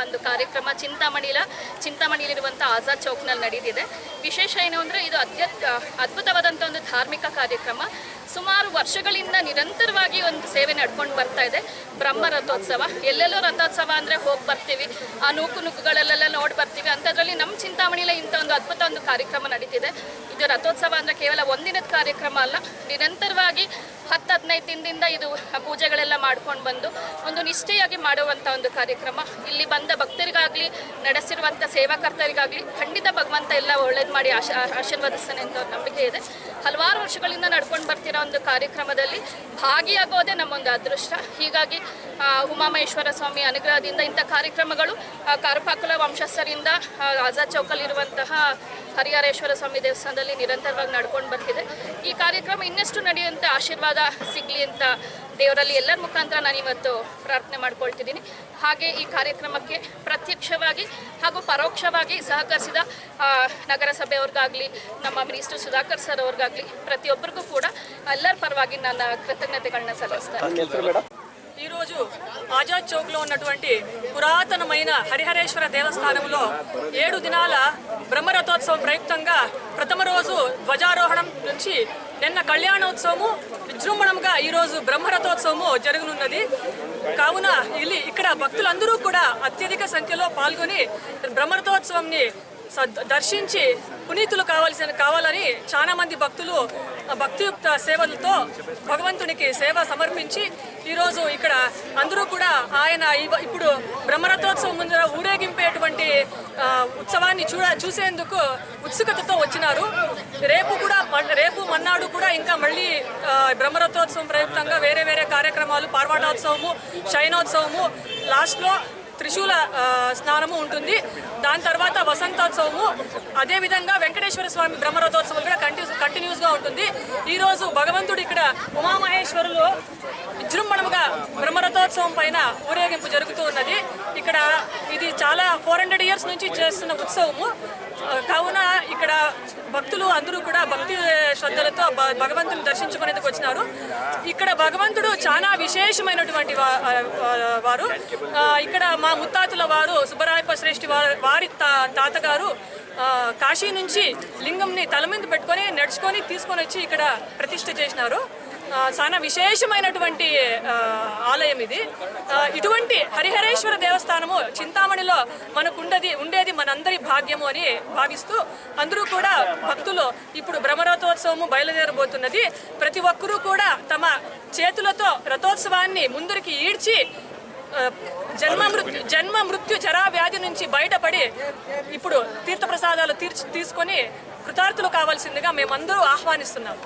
ಒಂದು ಕಾರ್ಯಕ್ರಮ ಚಿಂತಾಮಣಿಲಿರುವಂಥ ಆಜಾದ್ ಚೌಕ್ನಲ್ಲಿ ನಡೆದಿದೆ. ವಿಶೇಷ ಏನು ಅಂದರೆ ಇದು ಅದ್ಭುತವಾದಂಥ ಒಂದು ಧಾರ್ಮಿಕ ಕಾರ್ಯಕ್ರಮ. ಸುಮಾರು ವರ್ಷಗಳಿಂದ ನಿರಂತರವಾಗಿ ಒಂದು ಸೇವೆ ನಡ್ಕೊಂಡು ಬರ್ತಾ ಇದೆ. ಬ್ರಹ್ಮ ರಥೋತ್ಸವ, ಎಲ್ಲೆಲ್ಲೋ ರಥೋತ್ಸವ ಅಂದರೆ ಹೋಗಿ ಬರ್ತೀವಿ, ಆ ನೂಕುನುಗ್ಗುಗಳಲ್ಲೆಲ್ಲ ನೋಡಿ ಬರ್ತೀವಿ. ಅಂಥದ್ರಲ್ಲಿ ನಮ್ಮ ಚಿಂತಾಮಣಿಲೇ ಇಂಥ ಒಂದು ಅದ್ಭುತ ಒಂದು ಕಾರ್ಯಕ್ರಮ ನಡೀತಿದೆ. ಇದು ರಥೋತ್ಸವ ಅಂದರೆ ಕೇವಲ ಒಂದಿನದ ಕಾರ್ಯಕ್ರಮ ಅಲ್ಲ, ನಿರಂತರವಾಗಿ 10-15 ದಿನದಿಂದ ಇದು ಪೂಜೆಗಳೆಲ್ಲ ಮಾಡ್ಕೊಂಡು ಬಂದು ಒಂದು ನಿಷ್ಠೆಯಾಗಿ ಮಾಡುವಂಥ ಒಂದು ಕಾರ್ಯಕ್ರಮ. ಇಲ್ಲಿ ಬಂದ ಭಕ್ತರಿಗಾಗಲಿ ನಡೆಸಿರುವಂಥ ಸೇವಾಕರ್ತರಿಗಾಗಲಿ ಖಂಡಿತ ಭಗವಂತ ಎಲ್ಲ ಒಳ್ಳೇದು ಮಾಡಿ ಆಶೀರ್ವದಿಸ್ತಾನೆ ಅಂತ ನಂಬಿಕೆ ಇದೆ. ಹಲವಾರು ವರ್ಷಗಳಿಂದ ನಡ್ಕೊಂಡು ಬರ್ತಿರೋ ಒಂದು ಕಾರ್ಯಕ್ರಮದಲ್ಲಿ ಭಾಗಿಯಾಗೋದೇ ನಮ್ಮೊಂದು ಅದೃಷ್ಟ. ಹೀಗಾಗಿ ಉಮಾಮಹೇಶ್ವರ ಸ್ವಾಮಿ ಅನುಗ್ರಹದಿಂದ ಇಂಥ ಕಾರ್ಯಕ್ರಮಗಳು ಕಾರುಪಾಕುಲ ವಂಶಸ್ಥರಿಂದ ಆಜಾದ್ ಚೌಕಲ್ಲಿರುವಂತಹ ಹರಿಹರೇಶ್ವರ ಸ್ವಾಮಿ ದೇವಸ್ಥಾನದಲ್ಲಿ ನಿರಂತರವಾಗಿ ನಡ್ಕೊಂಡು ಬರ್ತಿದೆ. ಈ ಕಾರ್ಯಕ್ರಮ ಇನ್ನಷ್ಟು ನಡೆಯುವಂಥ ಆಶೀರ್ವಾದ ಸಿಗಲಿ ಅಂತ ದೇವರಲ್ಲಿ ಎಲ್ಲರ ಮುಖಾಂತರ ನಾನು ಇವತ್ತು ಪ್ರಾರ್ಥನೆ ಮಾಡ್ಕೊಳ್ತಿದ್ದೀನಿ. ಹಾಗೆ ಈ ಕಾರ್ಯಕ್ರಮಕ್ಕೆ ಪ್ರತ್ಯಕ್ಷವಾಗಿ ಹಾಗೂ ಪರೋಕ್ಷವಾಗಿ ಸಹಕರಿಸಿದ ನಗರಸಭೆಯವ್ರಿಗಾಗಲಿ, ನಮ್ಮ ಮಿನಿಸ್ಟರ್ ಸುಧಾಕರ್ ಸರ್ ಅವ್ರಿಗಾಗಲಿ, ಪ್ರತಿಯೊಬ್ಬರಿಗೂ ಕೂಡ ಎಲ್ಲರ ಪರವಾಗಿ ನನ್ನ ಕೃತಜ್ಞತೆಗಳನ್ನ ಸಲ್ಲಿಸ್ತಾರೆ. ఈరోజు ఆజాద్ చౌక్లో ఉన్నటువంటి పురాతనమైన హరిహరేశ్వర దేవస్థానంలో 7 దినాల బ్రహ్మరథోత్సవం ప్రయుక్తంగా ప్రథమ రోజు ధ్వజారోహణం నుంచి నిన్న కళ్యాణోత్సవము విజృంభణంగా ఈరోజు బ్రహ్మరథోత్సవము జరగనున్నది. కావున ఇక్కడ భక్తులందరూ కూడా అత్యధిక సంఖ్యలో పాల్గొని బ్రహ్మరథోత్సవంని దర్శించి పునీతులు కావాలని చాలా మంది భక్తులు భక్తియుక్త సేవలతో భగవంతునికి సేవ సమర్పించి ఈరోజు ఇక్కడ అందరూ కూడా ఆయన ఇప్పుడు బ్రహ్మరథోత్సవం ముందర ఊరేగింపేటువంటి ఉత్సవాన్ని చూసేందుకు ఉత్సుకతతో వచ్చినారు. రేపు మన్నాడు కూడా ఇంకా మళ్ళీ బ్రహ్మరథోత్సవం ప్రయుక్తంగా వేరే వేరే కార్యక్రమాలు, పార్వాటోత్సవము, శయనోత్సవము, లాస్ట్లో త్రిశూల స్నానము ఉంటుంది. దాని తర్వాత వసంతోత్సవము, అదేవిధంగా వెంకటేశ్వర స్వామి బ్రహ్మరథోత్సవం కూడా కంటిన్యూస్గా ఉంటుంది. ఈరోజు భగవంతుడు ఇక్కడ ఉమామహేశ్వరులు విజృంభణముగా బ్రహ్మరథోత్సవం పైన ఊరేగింపు జరుగుతూ ఉన్నది. ఇక్కడ ఇది చాలా 400 years నుంచి చేస్తున్న ఉత్సవము. కావున ఇక్కడ భక్తులు అందరూ కూడా భక్తి శ్రద్ధలతో భగవంతుని దర్శించుకునేందుకు వచ్చినారు. ఇక్కడ భగవంతుడు చాలా విశేషమైనటువంటి వారు. ఇక్కడ మా ముత్తాతల వారు సుబ్బరాయప్ప శ్రేష్ఠి వారి తాతగారు కాశీ నుంచి లింగంని తల మీద పెట్టుకొని నడుచుకొని తీసుకొని వచ్చి ఇక్కడ ప్రతిష్ఠ చేసినారు. చాలా విశేషమైనటువంటి ఆలయం ఇది. ఇటువంటి హరిహరేశ్వర దేవస్థానము చింతామణిలో మనకు ఉండేది మనందరి భాగ్యము అని భావిస్తూ అందరూ కూడా భక్తులు ఇప్పుడు బ్రహ్మరథోత్సవము బయలుదేరబోతున్నది. ప్రతి ఒక్కరూ కూడా తమ చేతులతో రథోత్సవాన్ని ముందరికి ఈడ్చి జన్మ మృత్యు జరా వ్యాధి నుంచి బయటపడి ఇప్పుడు తీర్థప్రసాదాలు తీసుకొని కృతార్థులు కావాల్సిందిగా మేమందరూ ఆహ్వానిస్తున్నాం.